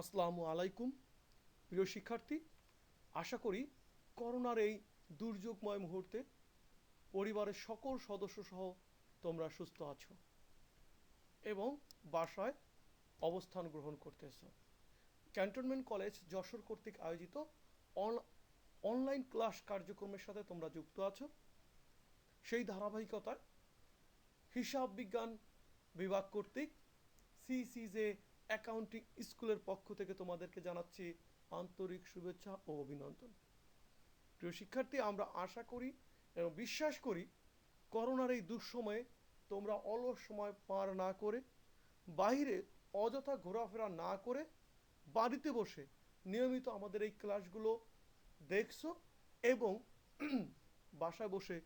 আসসালামু আলাইকুম প্রিয় শিক্ষার্থী, আশা করি করোনার এই দুর্যোগময় মুহূর্তে পরিবারের সকল সদস্য সহ তোমরা সুস্থ আছো এবং বাসায় অবস্থান গ্রহণ করতেছো। ক্যান্টনমেন্ট কলেজ যশোর কর্তৃক আয়োজিত অনলাইন ক্লাস কার্যক্রমের সাথে তোমরা যুক্ত আছো। সেই ধারাবাহিকতায় হিসাব বিজ্ঞান বিভাগ কর্তৃক সিসিজে অ্যাকাউন্টিং স্কুলের পক্ষ থেকে তোমাদেরকে জানাচ্ছি আন্তরিক শুভেচ্ছা ও অভিনন্দন। প্রিয় শিক্ষার্থী, আমরা আশা করি এবং বিশ্বাস করি করোনার এই দুঃসময়ে তোমরা অলস সময় পার না করে, বাইরে অযথা ঘোরাফেরা না করে, বাড়িতে বসে নিয়মিত আমাদের এই ক্লাসগুলো দেখছো এবং বাসায় বসে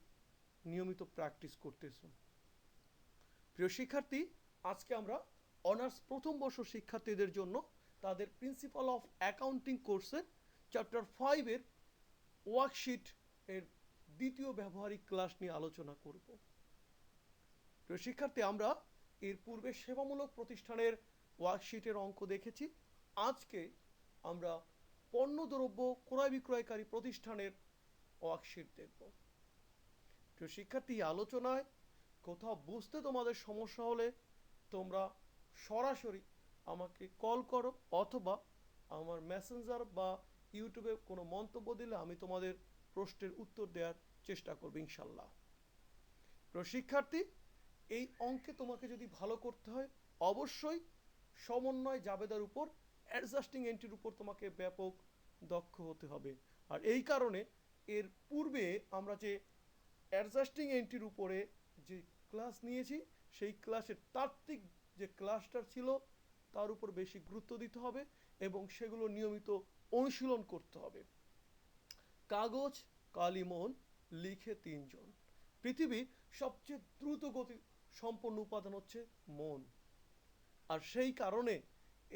নিয়মিত প্র্যাকটিস করতেছো। প্রিয় শিক্ষার্থী, আজকে আমরা অনার্স প্রথম বর্ষ শিক্ষার্থীদের জন্য তাদের প্রিন্সিপাল অফ অ্যাকাউন্টিং কোর্সের চ্যাপ্টার 5-এর ওয়ার্কশিট এর দ্বিতীয় ব্যবহারিক ক্লাস নিয়ে আলোচনা করব। প্রিয় শিক্ষার্থী, আমরা এর পূর্বে সেবামূলক প্রতিষ্ঠানের ওয়ার্কশিটের অঙ্ক দেখেছি। আজকে আমরা পণ্যদ্রব্য ক্রয় বিক্রয়কারী প্রতিষ্ঠানের ওয়ার্কশিট দেখব। প্রিয় শিক্ষার্থী, আলোচনায় কোথাও বুঝতে তোমাদের সমস্যা হলে তোমরা সরাসরি আমাকে কল করো অথবা আমার মেসেঞ্জার বা ইউটিউবে কোনো মন্তব্য দিলে আমি তোমাদের প্রশ্নের উত্তর দেওয়ার চেষ্টা করব ইনশাল্লাহ। প্রিয় শিক্ষার্থী, এই অঙ্কে তোমাকে যদি ভালো করতে হয় অবশ্যই সমন্বয় জাবেদার উপর অ্যাডজাস্টিং এন্ট্রির উপর তোমাকে ব্যাপক দক্ষ হতে হবে। আর এই কারণে এর পূর্বে আমরা যে অ্যাডজাস্টিং এন্ট্রির উপরে যে ক্লাস নিয়েছি সেই ক্লাসের তাত্ত্বিক যে ক্লাসটা ছিল তার উপর বেশি গুরুত্ব দিতে হবে এবং সেগুলো নিয়মিত অনুশীলন করতে হবে। কাগজ কালিমন লিখে তিনজন। পৃথিবীর সবচেয়ে দ্রুত গতি সম্পন্ন উপাদান হচ্ছে মন। আর সেই কারণে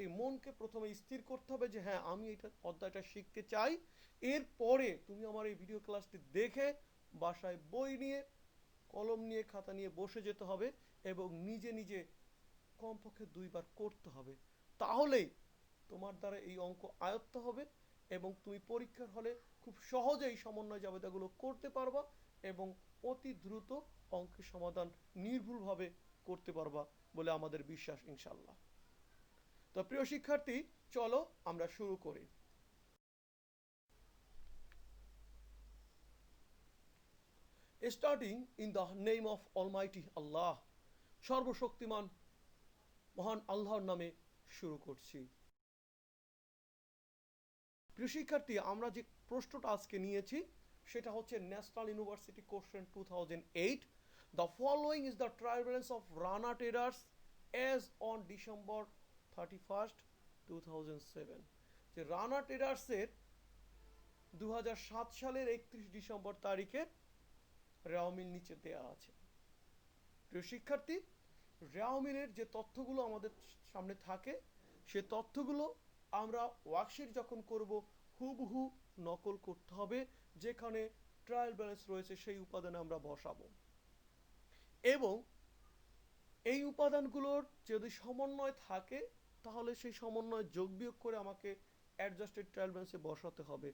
এই মনকে প্রথমে স্থির করতে হবে যে হ্যাঁ, আমি এটা অধ্যায়টা শিখতে চাই। এরপরে তুমি আমার এই ভিডিও ক্লাসটি দেখে বাসায় বই নিয়ে কলম নিয়ে খাতা নিয়ে বসে যেতে হবে এবং নিজে নিজে কমপক্ষে 2বার করতে হবে। তাহলেই তোমার দ্বারা এই অঙ্ক আয়ত্ত হবে এবং তুমি পরীক্ষার হলে খুব সহজেই সমন্বয় জাবেদাগুলো করতে পারবা এবং অতি দ্রুত অঙ্কের সমাধান নির্ভুলভাবে করতে পারবা বলে আমাদের বিশ্বাস ইনশাল্লাহ। তো প্রিয় শিক্ষার্থী, চলো আমরা শুরু করি। Starting in the name of almighty Allah, সর্বশক্তিমান মহান আল্লাহর নামে শুরু করছি। প্রিয় শিক্ষার্থী, আমরা যে প্রশ্নটা আজকে নিয়েছি সেটা হচ্ছে national university question 2008। The following is the trial balance of Rana traders as on December 31, 2007। যে রানা ট্রেডার্সের 2007 সালের 31 ডিসেম্বর তারিখে রেওয়ামিল নিচে দেয়া আছে। প্রিয় শিক্ষার্থী, রেওয়ামিলের যে তথ্যগুলো আমাদের সামনে থাকে সে তথ্যগুলো আমরা ওয়ার্কশিট যখন করব হুবহু নকল করতে হবে। যেখানে ট্রায়াল ব্যালেন্স রয়েছে সেই উপাদানে আমরা বসাবো এবং এই উপাদানগুলোর যদি সমন্বয় থাকে তাহলে সেই সমন্বয় যোগ বিয়োগ করে আমাকে অ্যাডজাস্টেড ট্রায়াল ব্যালেন্সে বসাতে হবে।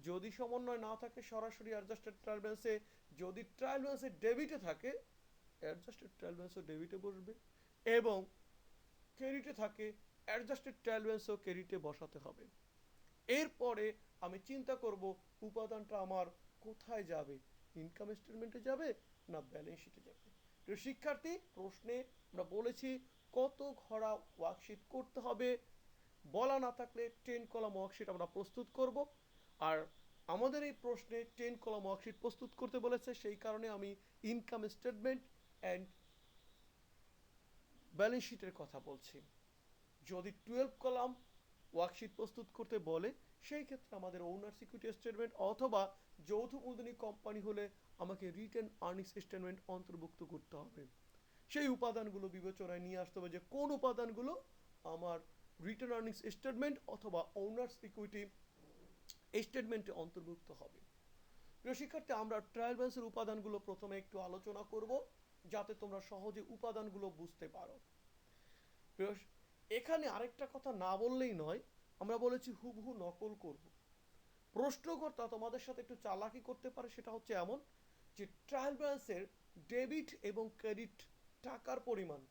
যদি সমন্বয় না থাকে সরাসরি অ্যাডজাস্টেড ট্রায়াল ব্যালেন্সে, যদি ট্রায়াল ব্যালেন্সে ডেবিটে থাকে অ্যাডজাস্টেড ট্রায়াল ব্যালেন্সও ডেবিটে বসবে এবং ক্রেডিটে থাকে অ্যাডজাস্টেড ট্রায়াল ব্যালেন্সও ক্রেডিটে বসাতে হবে। এরপরে আমি চিন্তা করব উপাদানটা আমার কোথায় যাবে, ইনকাম স্টেটমেন্টে যাবে না ব্যালেন্স শিটে যাবে। তো শিক্ষার্থী, প্রশ্নে আমরা বলেছি কত ঘরা ওয়ার্কশিট করতে হবে, বলা না থাকলে 10 কলাম ওয়ার্কশিট আমরা প্রস্তুত করব। আর আমাদের এই প্রশ্নে 10 কলাম ওয়ার্কশিট প্রস্তুত করতে বলেছে, সেই কারণে আমি ইনকাম স্টেটমেন্ট অ্যান্ড ব্যালেন্স শিটের কথা বলছি। যদি 12 কলাম ওয়ার্কশিট প্রস্তুত করতে বলে সেই ক্ষেত্রে আমাদের ওনার সিকিউরিটি স্টেটমেন্ট অথবা যৌথ মূলধনী কোম্পানি হলে আমাকে রিটেন আর্নিংস স্টেটমেন্ট অন্তর্ভুক্ত করতে হবে। সেই উপাদানগুলো বিবেচনায় নিয়ে আসতে হবে যে কোন উপাদানগুলো আমার রিটেন আর্নিংস স্টেটমেন্ট অথবা ওনার সিকিউরিটি স্টেটমেন্টে অন্তর্ভুক্ত হবে। প্রিয় শিক্ষার্থী, আমরা ট্রায়াল ব্যালেন্সের উপাদানগুলো প্রথমে একটু আলোচনা করব যাতে তোমরা সহজে উপাদানগুলো বুঝতে পারো। এখানে আরেকটা কথা না বললেই নয়, আমরা বলেছি হুবহু নকল করব। প্রশ্নকর্তা তোমাদের সাথে একটু চালাকি করতে পারে, সেটা হচ্ছে এমন যে ট্রায়াল ব্যালেন্সের ডেবিট এবং ক্রেডিট টাকার পরিমাণ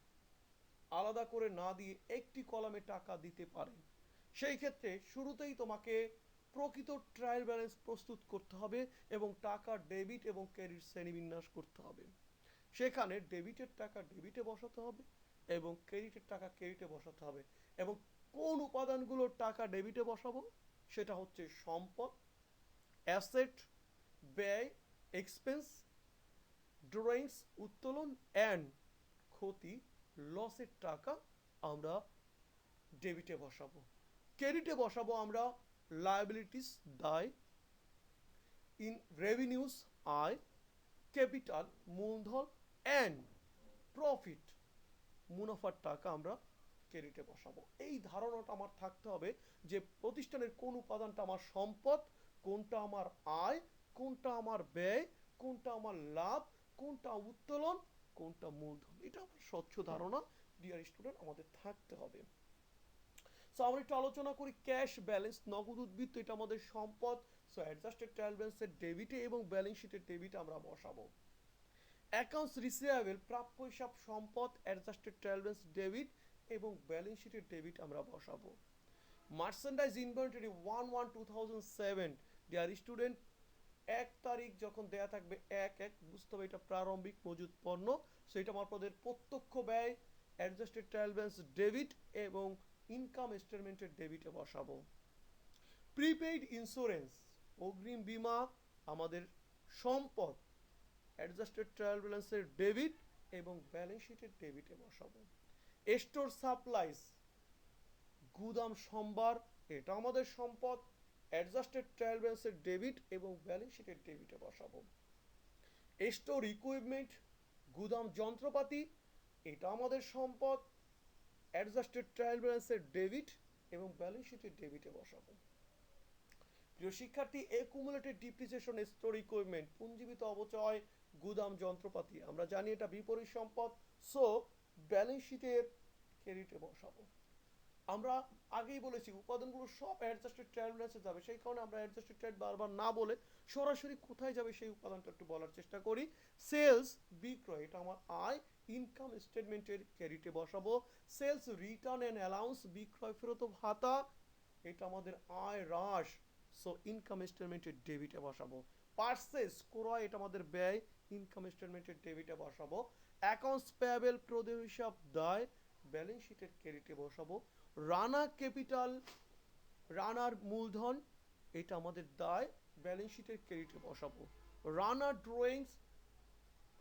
আলাদা করে না দিয়ে একটি কলামে টাকা দিতে পারে। সেই ক্ষেত্রে শুরুতেই তোমাকে প্রকৃত ট্রায়াল ব্যালেন্স প্রস্তুত করতে হবে এবং টাকা ডেবিট এবং ক্রেডিট শ্রেণীবিন্যাস করতে হবে। সেখানে ডেবিটের টাকা ডেবিটে বসাতে হবে এবং ক্রেডিটের টাকা ক্রেডিটে বসাতে হবে। এবং কোন উপাদানগুলোর টাকা ডেবিটে বসাবো সেটা হচ্ছে সম্পদ, অ্যাসেট, ব্যয়, এক্সপেন্স, ড্রয়িংস, উত্তোলন অ্যান্ড ক্ষতি, লসের টাকা আমরা ডেবিটে বসাবো। ক্রেডিটে বসাবো আমরা লায়াবিলিটিস দায়, ইন রেভিনিউস আয়, ক্যাপিটাল মূলধন অ্যান্ড প্রফিট মুনাফার টাকা আমরা ক্রেডিটে বসাবো। এই ধারণাটা আমার থাকতে হবে যে প্রতিষ্ঠানের কোন উপাদানটা আমার সম্পদ, কোনটা আমার আয়, কোনটা আমার ব্যয়, কোনটা আমার লাভ, কোনটা উত্তোলন, কোনটা মূলধন। এটা আমার স্বচ্ছ ধারণা ডিয়ার স্টুডেন্ট আমাদের থাকতে হবে। সো আমরা একটু আলোচনা করি ক্যাশ ব্যালেন্স, নগদ উদ্বৃত্ত, এটা আমাদের সম্পদ। সো অ্যাডজাস্টেড ট্রায়াল ব্যালেন্সের ডেবিটে এবং ব্যালেন্স শিটের ডেবিটে আমরা বসাবো। অ্যাকাউন্টস রিসিভেবল, প্রাপ্য হিসাব সম্পদ, অ্যাডজাস্টেড ট্রায়াল ব্যালেন্স ডেবিট এবং ব্যালেন্স শিটের ডেবিট আমরা বসাবো। মার্চেন্ডাইজ ইনভেন্টরি 1/1/2007 ডিয়ার স্টুডেন্ট, 1 তারিখ যখন দেয়া থাকবে 1/1, বুঝতে হবে এটা প্রারম্ভিক মজুদ পণ্য। সো এটা আমাদের প্রত্যক্ষ ব্যয় অ্যাডজাস্টেড ট্রায়াল ব্যালেন্স ডেবিট এবং ইনকাম স্টেটমেন্টের ডেবিটে বসাবো। প্রিপেইড ইন্স্যুরেন্স, অগ্রিম বীমা আমাদের সম্পদ, অ্যাডজাস্টেড ট্রায়াল ব্যালেন্সের ডেবিট এবং ব্যালেন্স শিটের ডেবিটে বসাবো। স্টোর সাপ্লাইস, গুদাম সম্ভার, এটা আমাদের সম্পদ, অ্যাডজাস্টেড ট্রায়াল ব্যালেন্সের ডেবিট এবং ব্যালেন্স শিটের ডেবিটে বসাবো। স্টোর ইকুইপমেন্ট, গুদাম যন্ত্রপাতি, এটা আমাদের সম্পদ, অ্যাডজাস্টেড ট্রায়াল ব্যালেন্সের ডেবিট এবং ব্যালেন্স শিটের ডেবিটে বসাবো। প্রিয় শিক্ষার্থী, একুমুলেটেড ডিপ্রিসিয়েশন স্টোর ইকুইপমেন্ট, পুঞ্জীবিত অবচয় গুদাম যন্ত্রপাতি, আমরা জানি এটা বিপরীত সম্পদ। সো ব্যালেন্স শিটের ক্রেডিটে বসাবো। আমরা আগেই বলেছি উপাদানগুলো সব অ্যাডজাস্টেড ট্রায়াল ব্যালেন্সে যাবে, সেই কারণে আমরা অ্যাডজাস্টেড ট্রায়াল বারবার না বলে সরাসরি কোথায় যাবে সেই উপাদানটা একটু বলার চেষ্টা করি। সেলস, বিক্রয়, এটা আমার আয়, ইনকাম স্টেটমেন্টের ক্রেডিটে বসাবো। সেলস রিটার্ন অ্যান্ড অ্যালাউন্স, বিক্রয় ফেরত ভাতা, এটা আমাদের আয় হ্রাস, সো ইনকাম স্টেটমেন্টের ডেবিটে বসাবো। পারচেজ, ক্রয়, এটা আমাদের ব্যয়, ইনকাম স্টেটমেন্টের ডেবিটে বসাবো। অ্যাকাউন্টস পেয়েবল, প্রদেয় হিসাব দায়, ব্যালেন্স শিটের ক্রেডিটে বসাবো। রানা ক্যাপিটাল, রানার মূলধন, এটা আমাদের দায়, ব্যালেন্স শিটের ক্রেডিটে বসাবো। রানার ড্রয়িংস,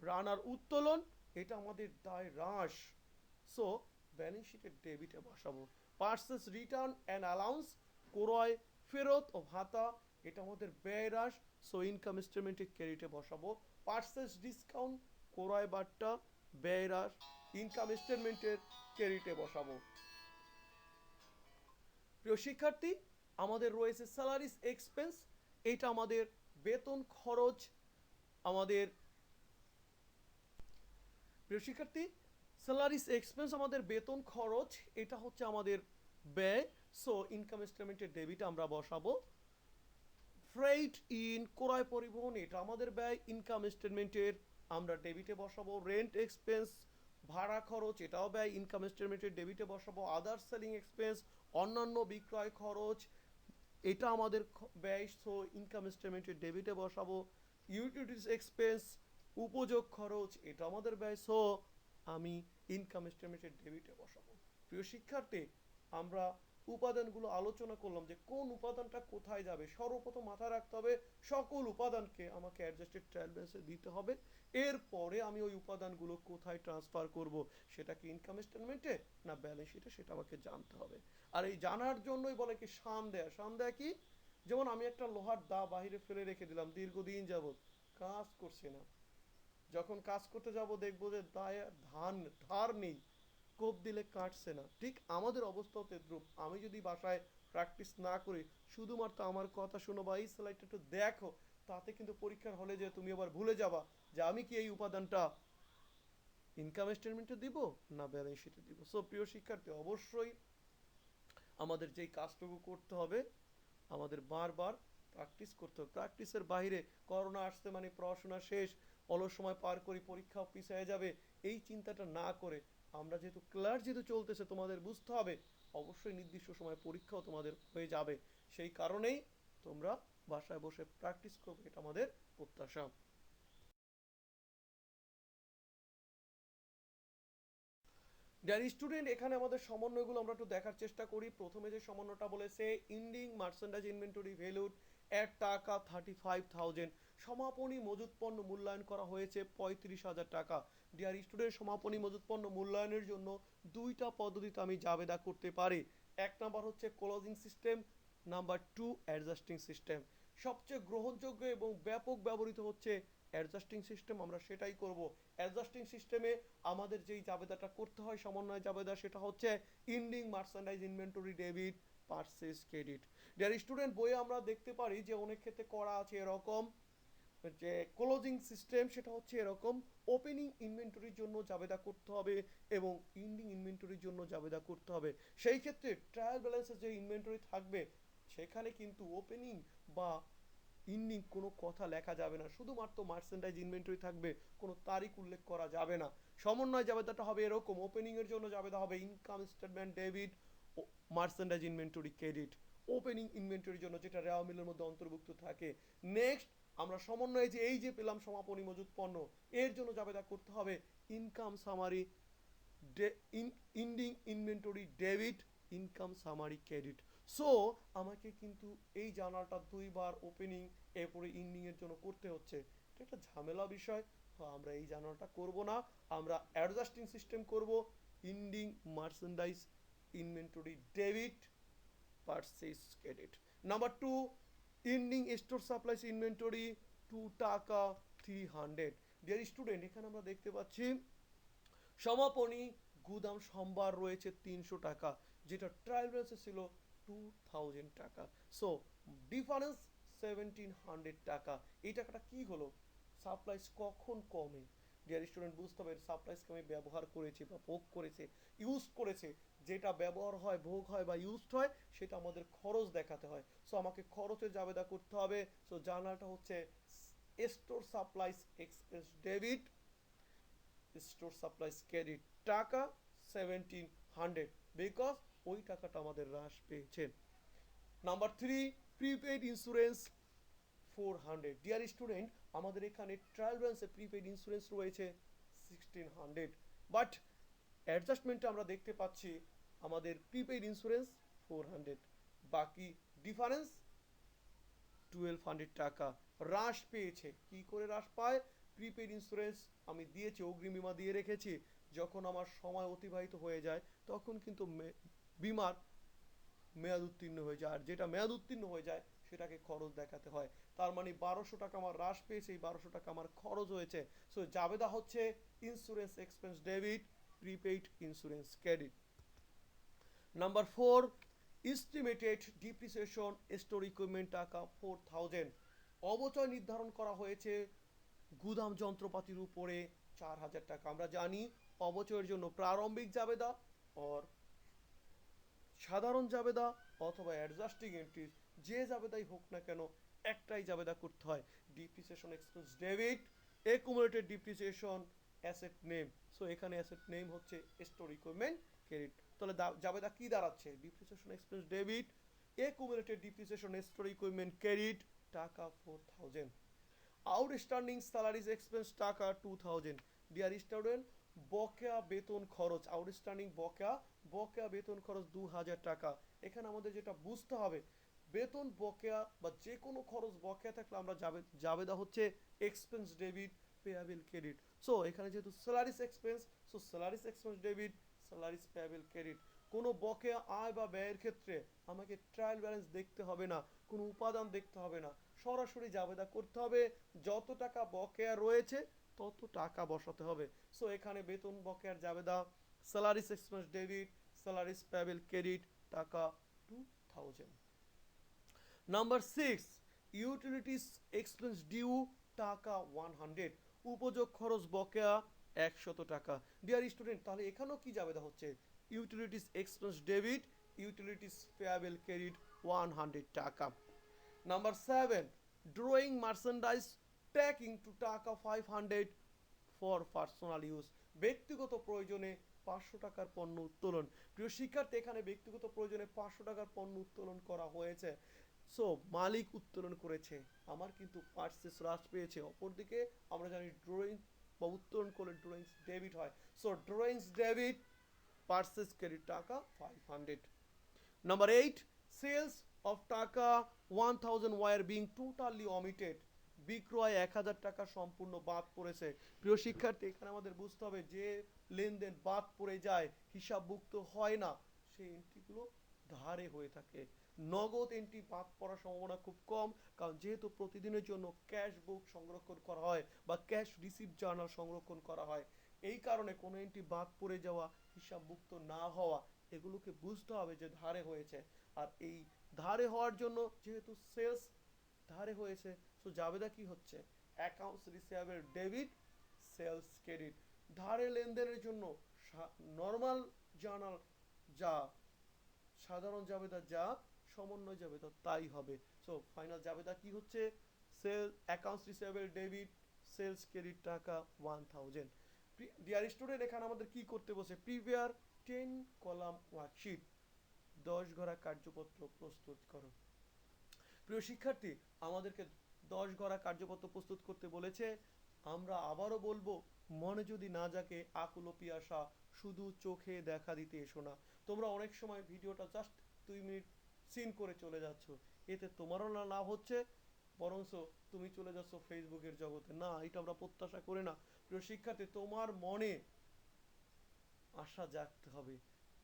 রানার উত্তোলন, এটা আমাদের দায় হ্রাস, সো ব্যালেন্স শিটের ডেবিটে বসাবো। পারচেজ রিটার্ন অ্যান্ড অ্যালাউন্স, ক্রয় ফেরত ও ভাতা, এটা আমাদের ব্যয় হ্রাস, সো ইনকাম স্টেটমেন্টের ক্রেডিটে বসাবো। পারচেজ ডিসকাউন্ট, ক্রয় বাট্টা, ব্যয় হ্রাস, ইনকাম স্টেটমেন্টের ক্রেডিটে বসাবো। প্রিয় শিক্ষার্থী, আমাদের রয়েছে স্যালারিস এক্সপেন্স, এটা আমাদের বেতন খরচ। আমাদের প্রিয় শিক্ষার্থী, স্যালারিস এক্সপেন্স আমাদের বেতন খরচ, এটা হচ্ছে আমাদের ব্যয়, সো ইনকাম স্টেটমেন্টের ডেবিট আমরা বসাবো। ফ্রেইট ইন, ক্রয় পরিবহন, এটা আমাদের ব্যয়, ইনকাম স্টেটমেন্টের আমরা ডেবিটে বসাবো। রেন্ট এক্সপেন্স, ভাড়া খরচ, এটাও ব্যয়, ইনকাম স্টেটমেন্টের ডেবিটে বসাবো। আদার সেলিং এক্সপেন্স, অন্যান্য বিক্রয় খরচ, এটা আমাদের ব্যয়, সো ইনকাম স্টেটমেন্টের ডেবিটে বসাবো। ইউটিলিটিস এক্সপেন্স, উপযোগ খরচ, এটা আমাদের ব্যয়, সো আমি ইনকাম স্টেটমেন্টের ডেবিটে বসাবো। প্রিয় শিক্ষার্থী, আমরা উপাদানগুলো আলোচনা করলাম যে কোন উপাদানটা কোথায় যাবে। সর্বপ্রথম মাথায় রাখতে হবে সকল উপাদানকে আমাকে অ্যাডজাস্টেড ট্রায়াল ব্যালেন্সে দিতে হবে। এরপরে আমি ওই উপাদানগুলো কোথায় ট্রান্সফার করব, সেটা কি ইনকাম স্টেটমেন্টে না ব্যালেন্স শিটে, সেটা আমাকে জানতে হবে। আর এই জানার জন্যই বলে কি শান দেয়া। শান দেয়া কি, যেমন আমি একটা লোহার দা বাহিরে ফেলে রেখে দিলাম, দীর্ঘদিন যাবত কাজ করছে না, যখন কাজ করতে যাব দেখবো যে ধার নেই, কোপ দিলে কাটছে না। ঠিক আমাদের অবস্থাও তদ্রূপ। আমি যদি বাসায় প্র্যাকটিস না করি, শুধুমাত্র আমার কথা শোনো বা এই স্লাইডটা একটু দেখো, তাতে কিন্তু পরীক্ষার হলে যে তুমি আবার ভুলে যাবা যে আমি কি এই উপাদানটা ইনকাম স্টেটমেন্টে দিব না ব্যালেন্স শিটে দিব। সো প্রিয় শিক্ষার্থী, অবশ্যই আমাদের যেই কাজটুকু করতে হবে, আমাদের বারবার প্র্যাকটিস করতে হবে। প্র্যাকটিসের বাইরে করোনা আসতে মানে পড়াশোনা শেষ, অলস সময় পার করি, পরীক্ষা পিছিয়ে যাবে, এই চিন্তাটা না করে আমরা যেহেতু ক্লাস যেহেতু চলতেছে, তোমাদের বুঝতে হবে অবশ্যই নির্দিষ্ট সময় পরীক্ষাও তোমাদের হয়ে যাবে। সেই কারণেই তোমরা বাসায় বসে প্র্যাকটিস করবে, এটা আমাদের প্রত্যাশা। ডিয়ার স্টুডেন্ট, এখানে আমাদের সমন্বয়গুলো আমরা একটু দেখার চেষ্টা করি। প্রথমে যে সমন্বয়টা বলেছে, ইন্ডিং মার্চেন্ডাইজ ইনভেন্টরি ভ্যালুড এর টাকা 35,000, সমাপনী মজুত পণ্য মূল্যায়ন করা হয়েছে 35,000 টাকা। ডিয়ার স্টুডেন্ট, সমাপনী মজুত পণ্য মূল্যায়নের জন্য দুইটা পদ্ধতিতে আমি জাবেদা করতে পারি। এক নাম্বার হচ্ছে closing system, number 2 adjusting system. সবচেয়ে গ্রহণযোগ্য এবং ব্যাপক ব্যবহৃত হচ্ছে অ্যাডজাস্টিং সিস্টেম, আমরা সেটাই করব। অ্যাডজাস্টিং সিস্টেমে আমাদের যেই জাবেদাটা করতে হয়, সমন্বয় জাবেদা, সেটা হচ্ছে ending merchandise inventory debit purchase credit. Dear student, বইয়ে আমরা দেখতে পারি যে অনেক ক্ষেত্রে করা আছে এরকম, যে ক্লোজিং সিস্টেম সেটা হচ্ছে এরকম, ওপেনিং ইনভেন্টরির জন্য জাবেদা করতে হবে এবং ইন্ডিং ইনভেন্টরির জন্য জাবেদা করতে হবে। সেই ক্ষেত্রে ট্রায়াল ব্যালেন্সের যে ইনভেন্টরি থাকবে সেখানে কিন্তু ওপেনিং বা ইন্ডিং কোনো কথা লেখা যাবে না, শুধুমাত্র মার্চেন্ডাইজ ইনভেন্টরি থাকবে, কোনো তারিখ উল্লেখ করা যাবে না। সমন্বয় জাবেদাটা হবে এরকম, ওপেনিং এর জন্য জাবেদা হবে income statement debit, merchandise inventory credit, opening ইনভেন্টরির জন্য যেটা রেওয়া মিলের মধ্যে অন্তর্ভুক্ত থাকে। নেক্সট আমরা সমন্বয়ে যে এই যে পেলাম সমাপনী মজুত পণ্য, এর জন্য জাবেদা করতে হবে income summary ending inventory debit, income summary credit. So আমাকে কিন্তু এই জার্নালটা দুইবার ওপেনিং এরপরে ইন্ডিং এর জন্য করতে হচ্ছে, এটা একটা ঝামেলা বিষয়। তো আমরা এই জার্নালটা করব না, আমরা অ্যাডজাস্টিং সিস্টেম করব, ending merchandise inventory debit purchase credit. Number 2, ending store supplies inventory 2 টাকা 300। ডিয়ার স্টুডেন্ট, এখানে আমরা দেখতে পাচ্ছি সমাপনী গুদাম সম্ভার রয়েছে 300 টাকা, যেটা ট্রায়াল ব্যালেন্সে ছিল 2000 টাকা। সো ডিফারেন্স 1700 টাকা। এই টাকাটা কি হলো? সাপ্লাইস কখন কমে? ডিয়ার স্টুডেন্ট, বুঝতে হবে সাপ্লাইসকে আমি ব্যবহার করেছি বা ভোগ করেছে, ইউজ করেছে, যেটা ব্যবহার হয়, ভোগ হয় বা ইউজড হয়, সেটা আমাদের খরচ দেখাতে হয়। সো আমাকে খরচের জাবেদা করতে হবে। সো জার্নালটা হচ্ছে store supplies expense debit, store supplies credit টাকা 1700, বিকজ ওই টাকাটা আমাদের হ্রাস পেয়েছে। Number 3, prepaid insurance 400। Dear student, আমাদের এখানে ট্রায়াল ব্যালেন্সে প্রিপেইড ইন্স্যুরেন্স রয়েছে 1600, বাট অ্যাডজাস্টমেন্টে আমরা দেখতে পাচ্ছি আমাদের প্রিপেইড ইন্স্যুরেন্স 400, বাকি ডিফারেন্স 1200 টাকা হ্রাস পেয়েছে। কি করে হ্রাস পায়? প্রিপেইড ইন্স্যুরেন্স আমি দিয়েছি, অগ্রিম বীমা দিয়ে রেখেছি, যখন আমার সময় অতিবাহিত হয়ে যায় তখন কিন্তু বিমার মেয়াদ উত্তীর্ণ হয়ে যায়, আর যেটা মেয়াদ উত্তীর্ণ হয়ে যায় সেটাকে খরচ দেখাতে হয়। তার মানে 1200 টাকা আমার হ্রাস পেয়েছে, এই 1200 টাকা আমার খরচ হয়েছে। সো জাবেদা হচ্ছে insurance expense debit, prepaid insurance credit. Number 4, estimated depreciation store equipment টাকা 4000। অবচয় নির্ধারণ করা হয়েছে গুদাম যন্ত্রপাতির উপরে 4000 টাকা। আমরা জানি অবচয়ের জন্য প্রারম্ভিক জাবেদা আর সাধারণ জাবেদা অথবা অ্যাডজাস্টিং এন্ট্রি, যে জাবেদাই হোক না কেন একটাই জাবেদা করতে হয়, depreciation expense debit, accumulated depreciation asset name. So এখানে অ্যাসেট নেম হচ্ছে স্টোর ইকুইপমেন্ট ক্রেডিট। তাহলে জাবেদা কি দাঁড়াচ্ছে? Depreciation expense debit, accumulated depreciation store equipment credit টাকা 4000। আউটস্ট্যান্ডিং স্যালারিজ এক্সপেন্স টাকা 2000। ডিয়ার স্টুডেন্ট, বকেয়া বেতন খরচ, আউটস্ট্যান্ডিং বকেয়া বেতন খরচ 2000 টাকা। এখানে আমাদের যেটা বুঝতে হবে, বেতন বকেয়া বা যে কোনো খরচ বকেয়া থাকলে আমরা জাবেদা হচ্ছে expense debit, payable credit. So এখানে যেহেতু salaries expense, so salaries expense debit, salaries payable credit. কোনো বকেয়া আয় বা ব্যয়ের ক্ষেত্রে আমাকে ট্রায়াল ব্যালেন্স দেখতে হবে না, কোনো উপাদান দেখতে হবে না, সরাসরি জাবেদা করতে হবে, যত টাকা বকেয়া রয়েছে তত টাকা বসাতে হবে। সো এখানে বেতন বকেয়ার জাবেদা salaries expense debit, salaries payable credit টাকা 2000। নাম্বার 6, ইউটিলিটিস এক্সপেন্স ডিউ টাকা 100, উপযোগ খরচ বকেয়া 100 টাকা। ডিয়ার স্টুডেন্ট, তাহলে এখানেও কি জাবেদা হচ্ছে? Utilities expense debit, utilities payable credit 100 টাকা। Number 7, drawing merchandise taking to টাকা 500 ফর পার্সোনাল ইউজ। ব্যক্তিগত প্রয়োজনে 500 টাকার পণ্য উত্তোলন। প্রিয় শিক্ষার্থী, এখানে ব্যক্তিগত প্রয়োজনে 500 টাকার পণ্য উত্তোলন করা হয়েছে। সো মালিক উত্তোলন করেছে, আমার কিন্তু পার্সেস হ্রাস পেয়েছে। অপরদিকে আমরা জানি ড্রয়িং বা উত্তোলন করলে ড্রয়িংস ডেবিট হয়। So drawings debit, purchase credit টাকা 500। Number 8, sales of টাকা 1000 were being totally omitted. বিক্রয় 1000 টাকা সম্পূর্ণ বাদ পড়েছে। প্রিয় শিক্ষার্থী, এখানে আমাদের বুঝতে হবে যে লেনদেন বাদ পড়ে যায়, হিসাবভুক্ত হয় না, সেই এন্ট্রিগুলো ধারে হয়ে থাকে। নগদ এন্ট্রি বাদ পড়ার সম্ভাবনা খুব কম, কারণ যেহেতু প্রতিদিনের জন্য ক্যাশ বুক সংরক্ষণ করা হয় বা ক্যাশ রিসিপ্ট জার্নাল সংরক্ষণ করা হয়, এই কারণে কোনো এন্ট্রি বাদ পড়ে যাওয়া, হিসাবভুক্ত না হওয়া, এগুলোকে বুঝতে হবে যে ধারে হয়েছে। আর এই ধারে হওয়ার জন্য যেহেতু সেলস ধারে হয়েছে, সো জাবেদা কি হচ্ছে? Accounts receivable debit, sales credit. ধারে লেনদেনের জন্য নর্মাল জার্নাল যা, সাধারণ জাবেদা যা, সমন্বয় জাবেদা তাই হবে। সো ফাইনাল জাবেদা কি হচ্ছে? Sale accounts receivable debit, sales credit টাকা 1000। ডিয়ার স্টুডেন্ট, এখানে আমাদের কি করতে বসে? প্রিপেয়ার 10 কলাম ওয়ার্কশিট, 10 ঘরা কার্যপত্র প্রস্তুত করো। প্রিয় শিক্ষার্থী, আমাদেরকে 10 ঘরা কার্যপত্র প্রস্তুত করতে বলেছে। আমরা আবারও বলবো, মনে যদি না জাগে আকুল ও পিয়াসা, শুধু চোখে দেখা দিতে এসো না। তোমরা অনেক সময় ভিডিওটা জাস্ট 2 মিনিট সিন করে চলে যাচ্ছ, এতে তোমারও না লাভ হচ্ছে, বরঞ্চ তুমি চলে যাচ্ছ ফেসবুকের জগতে। না, এটা আমরা প্রত্যাশা করি না। প্রিয় শিক্ষার্থী, তোমার মনে আশা জাগতে হবে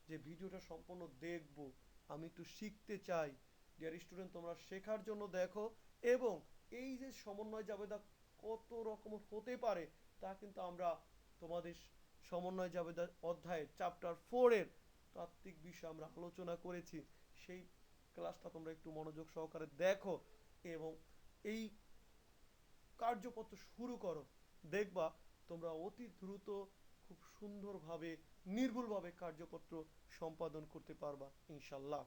যে ভিডিওটা সম্পূর্ণ দেখবো, আমি একটু শিখতে চাই। ডিয়ার স্টুডেন্ট, তোমরা শেখার জন্য দেখো, এবং এই যে সমন্বয় জাবেদা কত রকম হতে পারে তা কিন্তু আমরা তোমাদের সমন্বয় জাবেদা অধ্যায়ে চ্যাপ্টার 4 এর তাত্ত্বিক বিষয় আমরা আলোচনা করেছি। সেই ক্লাসটা তোমরা একটু মনোযোগ সহকারে দেখো এবং এই কার্যপত্র শুরু করো। দেখবা তোমরা অতি দ্রুত খুব সুন্দরভাবে, নির্ভুলভাবে কার্যপত্র সম্পাদন করতে পারবা ইনশাল্লাহ।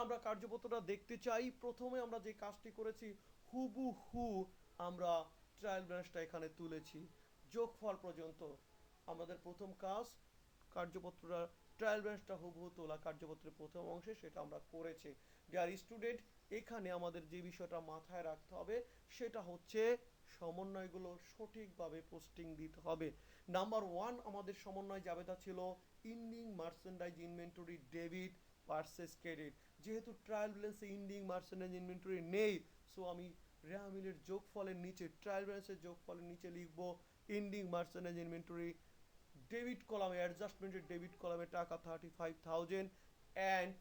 আমরা কার্যপত্রটা দেখতে চাই। প্রথমে আমরা যে কাজটি করেছি, হুবহু আমরা ট্রায়াল ব্যালেন্সটা এখানে তুলেছি যোগফল পর্যন্ত। আমাদের প্রথম কাজ কার্যপত্রটা, ট্রায়াল ব্যালেন্সটা হুবহু তোলা কার্যপত্রের প্রথম অংশে, সেটা আমরা করেছি। ডিয়ার স্টুডেন্ট, এখানে আমাদের যে বিষয়টা মাথায় রাখতে হবে সেটা হচ্ছে সমন্বয়গুলো সঠিকভাবে পোস্টিং দিতে হবে। নাম্বার 1, আমাদের সমন্বয় জাবেদা ছিল ending merchandise inventory debit, purchase credit. যেহেতু ট্রায়াল ব্যালেন্সে ইন্ডিং মার্চেন্ডাইজ ইনভেন্টরি নেই, সো আমি রেহামিলের যোগফলের নিচে, ট্রায়াল ব্যালেন্সের যোগফলের নিচে লিখব ইন্ডিং মার্চেন্ডাইজ ইনভেন্টরি ডেবিট কলামে, অ্যাডজাস্টমেন্টের ডেবিট কলামে টাকা 35,000, অ্যান্ড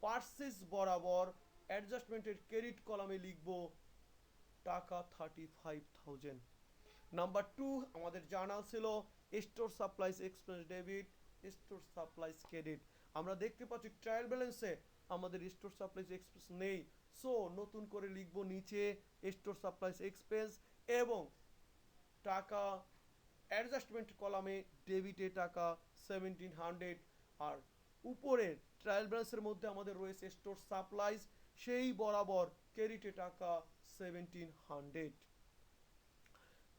পারচেজ বরাবর অ্যাডজাস্টমেন্টের ক্রেডিট কলামে লিখব টাকা 35,000। নাম্বার 2, আমাদের জানা ছিল store supplies expense debit, store supplies credit. আমরা দেখতে পাচ্ছি ট্রায়াল ব্যালেন্সে আমাদের স্টোর সাপ্লাইজ এক্সপেন্স নেই, সো নতুন করে লিখব নিচে স্টোর সাপ্লাইজ এক্সপেন্স, এবং টাকা অ্যাডজাস্টমেন্ট কলামে ডেবিটে টাকা 1700, আর উপরে ট্রায়াল ব্যালেন্সের মধ্যে আমাদের রয়েছে স্টোর সাপ্লাইজ, সেই বরাবর ক্রেডিটে টাকা 1700।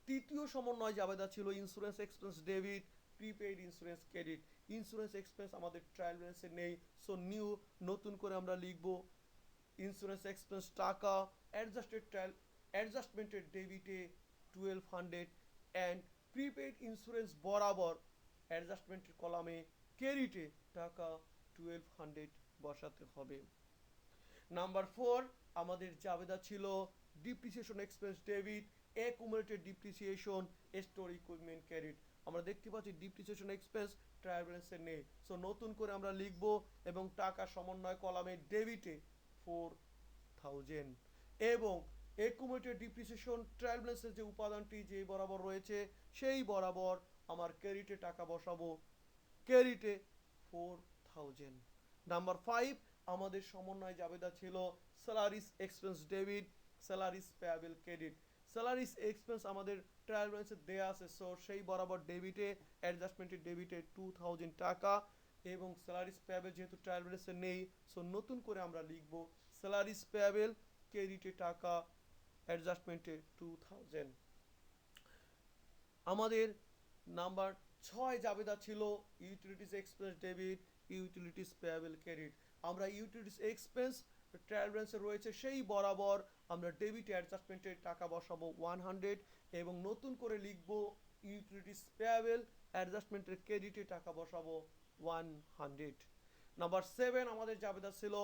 তৃতীয় সমন্বয় জাবেদা ছিল insurance expense debit, prepaid insurance credit. Insurance expense আমাদের ট্রায়াল ব্যালেন্সে নেই, সো নিউ, নতুন করে আমরা লিখব ইন্স্যুরেন্স এক্সপেন্স টাকা অ্যাডজাস্টমেন্টের ডেবিটে 1200, অ্যান্ড প্রিপেইড ইন্স্যুরেন্স বরাবর অ্যাডজাস্টমেন্টের কলামে ক্রেডিটে টাকা 1200 বসাতে হবে। নাম্বার 4, আমাদের জাবেদা ছিল depreciation expense debit, accumulated depreciation, store equipment credit. আমরা দেখতে পাচ্ছি ডিপ্রিসিয়েশন এক্সপেন্স ট্রায়াল ব্যালেন্সে নেই, সো নতুন করে আমরা লিখব এবং টাকা সমন্বয় কলামে ডেবিটে 4000, এবং অ্যাকুমুলেটেড ডিপ্রিসিয়েশন ট্রায়াল ব্যালেন্সের যে উপাদানটি যে বরাবর রয়েছে সেই বরাবর আমার ক্রেডিটে টাকা বসাবো, ক্রেডিটে 4000। নাম্বার 5, আমাদের সমন্বয় জাবেদা ছিল salaries expense debit, salaries payable credit. Salaries expense আমাদের ট্রায়াল ব্যালেন্সে দেয়া আছে, সো সেই বরাবর ডেবিটে অ্যাডজাস্টমেন্টের ডেবিটে 2000 টাকা, এবং স্যালারিস পেয়াবেল যেহেতু ট্রায়াল ব্যালেন্সে নেই, সো নতুন করে আমরা লিখব স্যালারিস পেয়াবেল ক্রেডিটে টাকা অ্যাডজাস্টমেন্টে 2000। আমাদের নাম্বার 6 জাবেদা ছিল utilities expense debit, utilities payable credit. আমরা ইউটিলিটিস এক্সপেন্স ট্রায়াল ব্যালেন্সে রয়েছে সেই বরাবর আমরা ডেবিট অ্যাডজাস্টমেন্টের টাকা বসাবো 100, এবং নতুন করে লিখব ইউটিলিটিস পেয়াবেল অ্যাডজাস্টমেন্টের ক্রেডিটে টাকা বসাবো 100। নাম্বার 7 আমাদের জাবেদা ছিল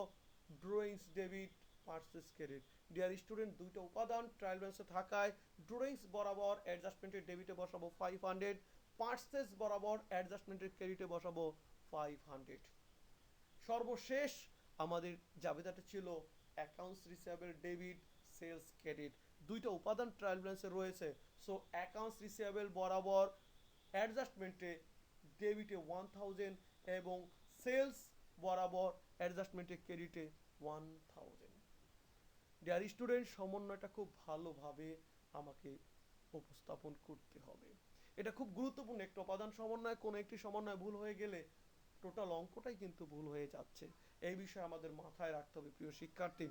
drawings debit purchase credit. Dear student, দুইটা উপাদান ট্রায়াল ব্যালেন্সে থাকায় ড্রয়িংস বরাবর অ্যাডজাস্টমেন্টের ডেবিটে বসাবো 500, পার্সেস বরাবর অ্যাডজাস্টমেন্টের ক্রেডিটে বসাবো 500। সর্বশেষ আমাদের জাবেদাটা ছিল accounts receivable debit sales credit. দুইটা উপাদান ট্রায়াল ব্যালেন্সে রয়েছে, সো অ্যাকাউন্টস রিসিভেবল বরাবর অ্যাডজাস্টমেন্টে ডেবিটে 1000 এবং সেলস বরাবর অ্যাডজাস্টমেন্টে ক্রেডিটে 1000। ডিয়ার স্টুডেন্ট, সমন্বয়টা খুব ভালোভাবে আমাকে উপস্থাপন করতে হবে। এটা খুব গুরুত্বপূর্ণ একটা উপাদান সমন্বয়, কোনো একটি সমন্বয় ভুল হয়ে গেলে টোটাল অঙ্কটাই কিন্তু ভুল হয়ে যাচ্ছে। এই বিষয়ে আমাদের মাথায় রাখতে হবে প্রিয় শিক্ষার্থী।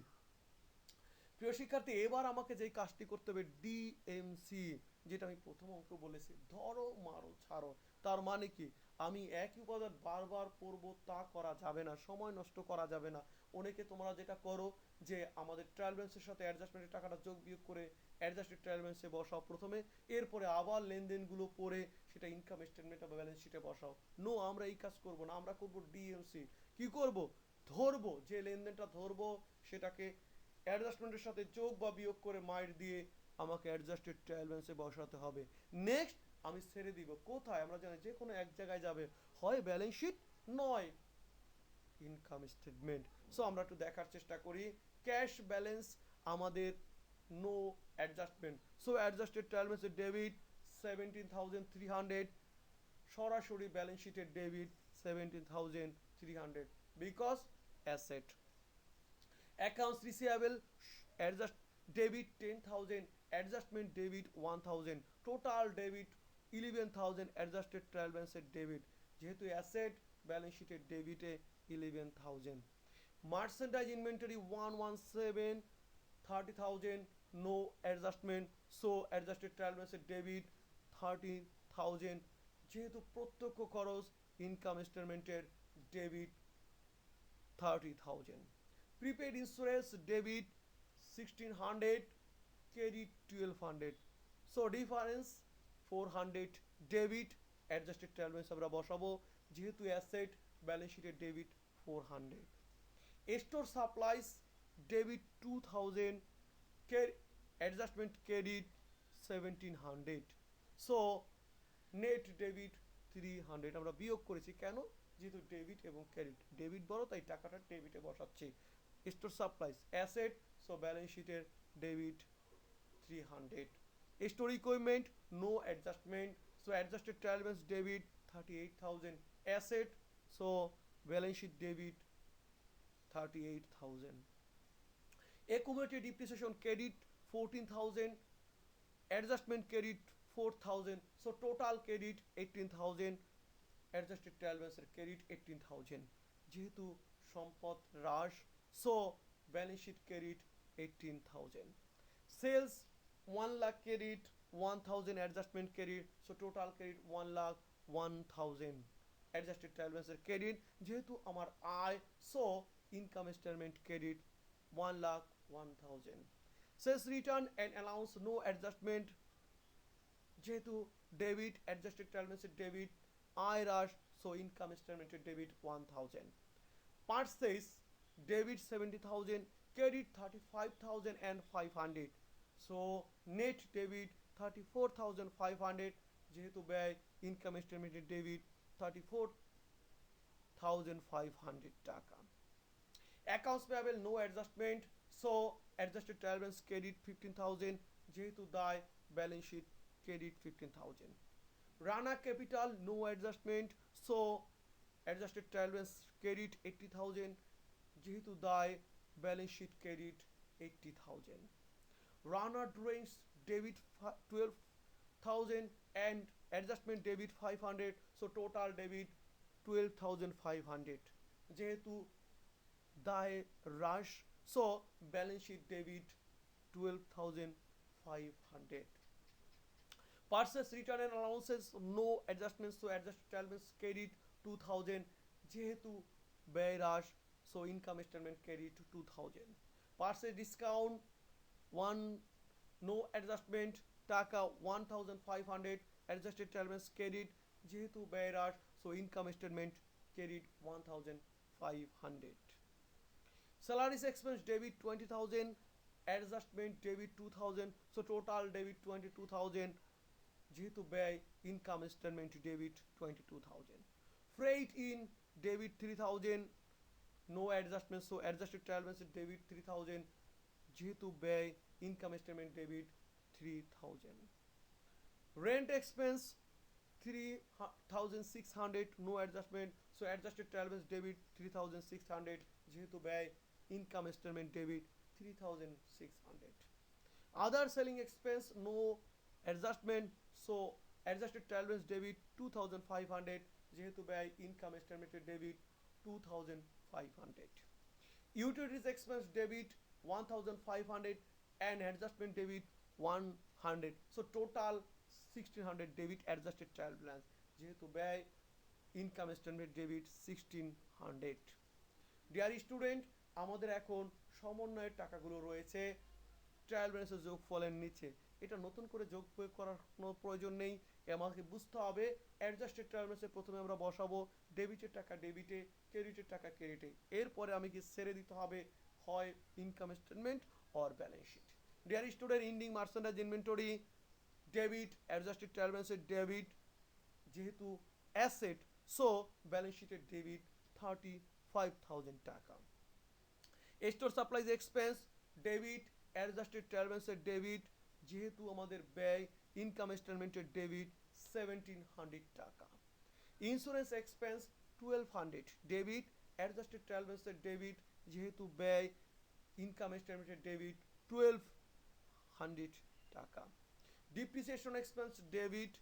প্রিয় শিক্ষার্থী, এবার আমাকে যেই কাজটি করতে হবে ডিএমসি, যেটা আমি প্রথম অঙ্ক বলেছি, ধরো মারো ছাড়ো। তার মানে কি, আমি একই উপাদান বারবার করব তা করা যাবে না, সময় নষ্ট করা যাবে না। অনেকে তোমরা যেটা করো যে আমাদের ট্রায়াল ব্যালেন্সের সাথে অ্যাডজাস্টমেন্টের টাকাটা যোগ বিয়োগ করে অ্যাডজাস্টেড ট্রায়াল ব্যালেন্সে বসাও প্রথমে, এরপরে আবার লেনদেনগুলো পড়ে সেটা ইনকাম স্টেটমেন্ট বা ব্যালেন্স শিটে বসাও। নো, আমরা এই কাজ করব না, আমরা করব ডিএমসি। কি করব? ধরবো, যে লেনদেনটা ধরবো সেটাকে অ্যাডজাস্টমেন্টের সাথে যোগ বা বিয়োগ করে মাইর দিয়ে আমাকে অ্যাডজাস্টেড ট্রায়াল ব্যালেন্সে বসাতে হবে। নেক্সট আমি ছেড়ে দিব কোথায়? আমরা জানি যে কোনো এক জায়গায় যাবে, হয় ব্যালেন্স শিট নয় ইনকাম স্টেটমেন্ট। সো আমরা একটু দেখার চেষ্টা করি। ক্যাশ ব্যালেন্স আমাদের no adjustment, so adjusted trial ব্যালেন্সের ডেবিট 17,300, সরাসরি ব্যালেন্স শিটের debit 17,300 because asset. Accounts receivable adjust debit 10,000, adjustment debit 1,000, total debit 11,000, adjusted trial balance debit, যেহেতু অ্যাসেট ব্যালেন্স শিটের ডেবিটে 11,000। Merchandise inventory 117, 30,000, no adjustment, so adjusted trial ব্যালেন্সের debit 13,000, যেহেতু প্রত্যক্ষ খরচ ইনকাম স্টেটমেন্টের debit 30,000। Prepaid insurance debit 1600, credit 1200, so difference 400, debit adjusted trial balance আমরা বসাবো যেহেতু অ্যাসেট ব্যালেন্স শিটের debit 400। Store supplies debit 2000, adjustment credit 1700, so net debit 300। আমরা বিয়োগ করেছি কেন? যেহেতু ডেবিট এবং ক্রেডিট, ডেবিট বড় তাই টাকাটা ডেবিটে বসাচ্ছি। Store supplies asset, so balance শিটের debit 300। Store equipment no adjustment, so adjusted trial balance debit 38,000, asset, so balance sheet debit 38,000। Accumulated depreciation credit 14,000, adjustment credit 4,000, so total credit 18,000, adjusted trial balance credit 18,000। যেহেতু সম্পদ হ্রাস, so balance sheet credit 18,000। Sales 1 lakh credit 1,000, adjustment credit, so total credit 1 lakh 1,000, adjusted trial balance credit। যেহেতু আমার আয়, so income statement credit 1 lakh 1,000। Sales return and allowance no adjustment, যেহেতু debit adjusted trial ব্যালেন্সের debit, আয় হ্রাস, so income স্টেটমেন্টের debit 1000। Purchase debit 70,000, credit 35,500, so net debit 34,500, যেহেতু ব্যয় ইনকাম স্টেটমেন্টের ডেবিট 34,500 টাকা। Accounts payable no adjustment, so adjusted trial balance credit 15,000, যেহেতু দায় balance sheet credit 15,000. Rana capital no adjustment, so adjusted trial balance credit 80,000, যেহেতু দায় balance sheet credit 80,000। Rana drawings debit 12,000 and adjustment debit 500, so total debit 12,500. যেহেতু দায় হ্রাস, so balance sheet debit 12,500. Purchase return and allowances no adjustments, so adjusted elements credit 2,000. যেহেতু ব্যয় হ্রাস, so income statement credit 2,000. Purchase discount 1, no adjustment টাকা 1,500, adjusted elements credit যেহেতু ব্যয় হ্রাস, so income statement credit 1,500. Salaries expense debit 20,000, adjustment debit 2,000, so total debit 22,000. যেহেতু ব্যয় income statement debit 22,000. Freight in debit 3,000, no adjustment, so adjusted elements debit 3,000. যেহেতু ব্যয় income statement debit 3,000. Rent expense 3,600, no adjustment, so adjusted elements debit 3,600. যেহেতু ব্যয় income statement debit 3,600. Other selling expense no adjustment, so adjusted elements debit 2,500. যেহেতু ব্যয় income statement debit 2,500. Utilities expense debit 1,500 and adjustment debit 100, so total 1,600 debit adjusted trial balance. যেহেতু ব্যয় income statement debit 1,600. Dear student, আমাদের এখন সমন্বয়ের টাকাগুলো রয়েছে trial ব্যালেন্সের যোগফলের নিচে। এটা নতুন করে যোগ প্রয়োগ করার কোনো প্রয়োজন নেই, আমাকে বুঝতে হবে অ্যাডজাস্টেড ট্রায়াল ব্যালেন্সে প্রথমে আমরা বসাবো ডেবিটের টাকা ডেবিটে, ক্রেডিটের টাকা ক্রেডিটে, এরপরে আমি কি ছেড়ে দিতে হবে হয় income statement or balance sheet. Dear student, ending merchandise inventory debit, adjusted trial ব্যালেন্সের ডেবিট, যেহেতু অ্যাসেট সো ব্যালেন্স শিটের ডেবিট 35,000 টাকা। Store supplies expense debit, adjusted trial ব্যালেন্সের ডেবিট, যেহেতু আমাদের ব্যয় ইনকাম স্টেটমেন্টের ডেবিট 1,700 টাকা। Insurance expense 1,200 debit, adjusted trial ব্যালেন্সের ডেবিট, যেহেতু ব্যয় ইনকাম স্টেটমেন্টের ডেবিট 1,200 টাকা। Depreciation expense debit,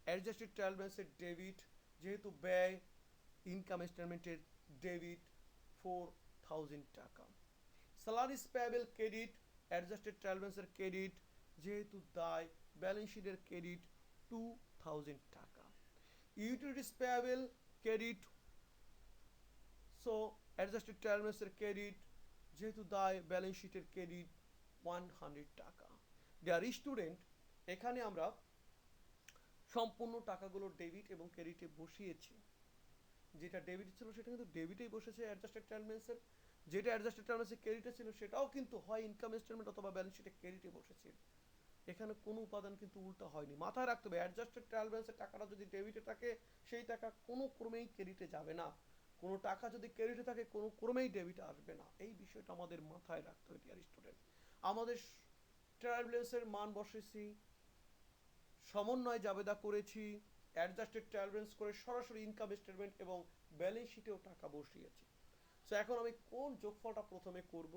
adjusted trial ব্যালেন্সের ডেবিট, যেহেতু ব্যয় ইনকাম স্টেটমেন্টের ডেবিট 4,000 টাকা। Salaries payable credit, adjusted trial ব্যালেন্সের ক্রেডিট, যেহেতু দায় ব্যালেন্স শিটের ক্রেডিট 2,000 টাকা। Utilities payable credit, so adjusted trial ব্যালেন্সের ক্রেডিট, যেহেতু দায় ব্যালেন্স শিটের ক্রেডিট 100 টাকা। ডিয়ার স্টুডেন্ট, এখানে আমরা সম্পূর্ণ টাকাগুলো ডেবিট এবং ক্রেডিটে বসিয়েছি। যেটা ডেবিট ছিল সেটা কিন্তু ডেবিটেই বসেছে অ্যাডজাস্টেড ট্রায়াল ব্যালেন্সের, যেটা অ্যাডজাস্টেড ট্রায়াল ব্যালেন্সে ক্রেডিটে ছিল সেটাও কিন্তু হয় ইনকাম স্টেটমেন্ট অথবা ব্যালেন্স শিটে ক্রেডিটে বসেছে। এখানে কোনো উপাদান কিন্তু উল্টা হয়নি, মাথায় রাখতে হবে অ্যাডজাস্টেড ট্রায়াল ব্যালেন্সের টাকাটা যদি ডেবিটে থাকে সেই টাকা কোনো ক্রমেই ক্রেডিটে যাবে না, কোনো টাকা যদি ক্রেডিটে থাকে কোনো ক্রমেই ডেবিটে আসবে না, এই বিষয়টা আমাদের মাথায় রাখতে হবে ডিয়ার স্টুডেন্ট। আমাদের ট্রায়াল ব্যালেন্সের মান বসেছি, সমন্বয় জাবেদা করেছি, অ্যাডজাস্টেড ট্রায়াল ব্যালেন্স করে সরাসরি ইনকাম স্টেটমেন্ট এবং ব্যালেন্স শিটেও টাকা বসিয়েছি। সো এখন আমি কোন যোগফলটা প্রথমে করব?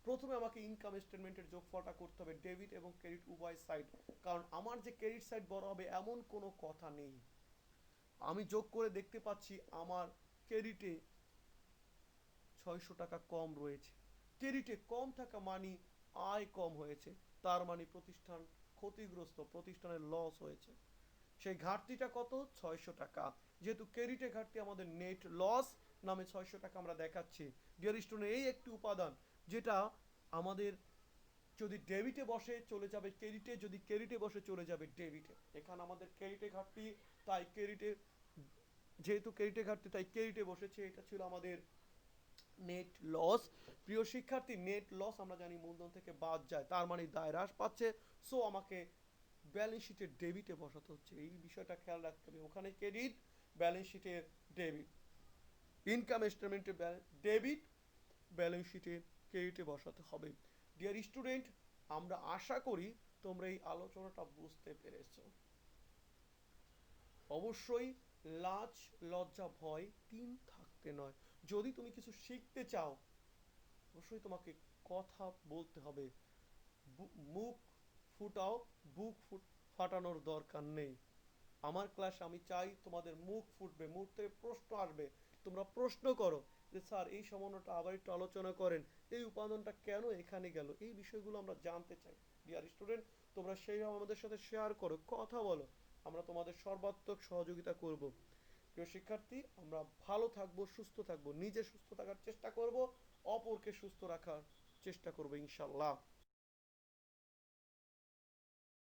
প্রথমে আমাকে ইনকাম স্টেটমেন্টের যোগফলটা করতে হবে ডেবিট এবং ক্রেডিট উভয় সাইড, কারণ আমার যে ক্রেডিট সাইড বড় হবে এমন কোনো কথা নেই। আমি যোগ করে দেখতে পাচ্ছি আমার ক্রেডিটে 600 টাকা কম রয়েছে। ক্রেডিটে কম থাকা মানে আয় কম হয়েছে, তার মানে প্রতিষ্ঠান ক্ষতিগ্রস্ত, প্রতিষ্ঠানের লস হয়েছে। সেই ঘাটতিটা কত? 600 টাকা। যেহেতু ক্রেডিটে ঘাটতি আমাদের নেট লস নামে 600 টাকা আমরা দেখাচ্ছি। ডিয়ার স্টুডেন্ট, এই একটি উপাদান যেটা আমাদের যদি ডেবিটে বসে চলে যাবে ক্রেডিটে, যদি ক্রেডিটে বসে চলে যাবে ডেবিটে। এখানে আমাদের ক্রেডিটে ঘাটতি, তাই ক্রেডিটে, যেহেতু ক্রেডিটে ঘাটতি তাই ক্রেডিটে বসেছে, এটা ছিল আমাদের নেট লস। প্রিয় শিক্ষার্থী, নেট লস আমরা জানি মূলধন থেকে বাদ যায়, তার মানে দায় হ্রাস পাচ্ছে, সো আমাকে ব্যালেন্স শিটের ডেবিটে বসাতে হচ্ছে। এই বিষয়টা খেয়াল রাখতে হবে, ওখানে ক্রেডিট, ব্যালেন্স শিটের ডেবিট, ইনকাম স্টেটমেন্টের ডেবিট, ব্যালেন্স শিটের ক্রেডিটে বসাতে হবে। ডিয়ার স্টুডেন্ট, আমরা আশা করি তোমরা এই আলোচনাটা বুঝতে পেরেছো। অবশ্যই লাজ লজ্জা ভয় তিন থাকতে নয়। যদি তুমি কিছু শিখতে চাও অবশ্যই তোমাকে কথা বলতে হবে, মুখ ফুটাও, ফাটানোর দরকার নেই। আমার ক্লাস আমি চাই তোমাদের মুখ ফুটবে, মুখ থেকে প্রশ্ন আসবে, তোমরা প্রশ্ন করো যে স্যার এই সমন্বয়টা আবার একটু আলোচনা করেন, এই উপাদানটা কেন এখানে গেল, এই বিষয়গুলো আমরা জানতে চাই। ডিয়ার স্টুডেন্ট, তোমরা সেইভাবে আমাদের সাথে শেয়ার করো, কথা বলো, আমরা তোমাদের সর্বাত্মক সহযোগিতা করব। প্রিয় শিক্ষার্থী, আমরা ভালো থাকবো, সুস্থ থাকবো, নিজে সুস্থ থাকার চেষ্টা করব, অপরকে সুস্থ রাখার চেষ্টা করবো ইনশাল্লাহ।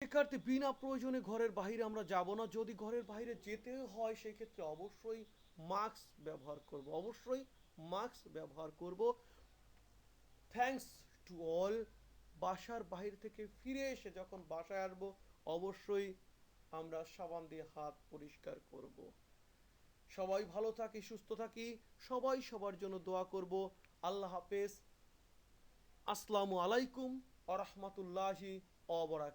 শিক্ষার্থী, বিনা প্রয়োজনে ঘরের বাইরে আমরা যাব না। যদি ঘরের বাইরে যেতে হয় সেই ক্ষেত্রে অবশ্যই মাস্ক ব্যবহার করব, অবশ্যই মাস্ক ব্যবহার করব। Thanks to all. বাসার বাইরে থেকে ফিরে এসে যখন বাসায় আসবো অবশ্যই আমরা সাবান দিয়ে হাত পরিষ্কার করব। সবাই ভালো থাকি, সুস্থ থাকি, সবাই সবার জন্য দোয়া করব। আল্লাহ হাফেজ। আসসালামু আলাইকুম ওয়া রাহমাতুল্লাহি ওয়া বারাকাতুহু।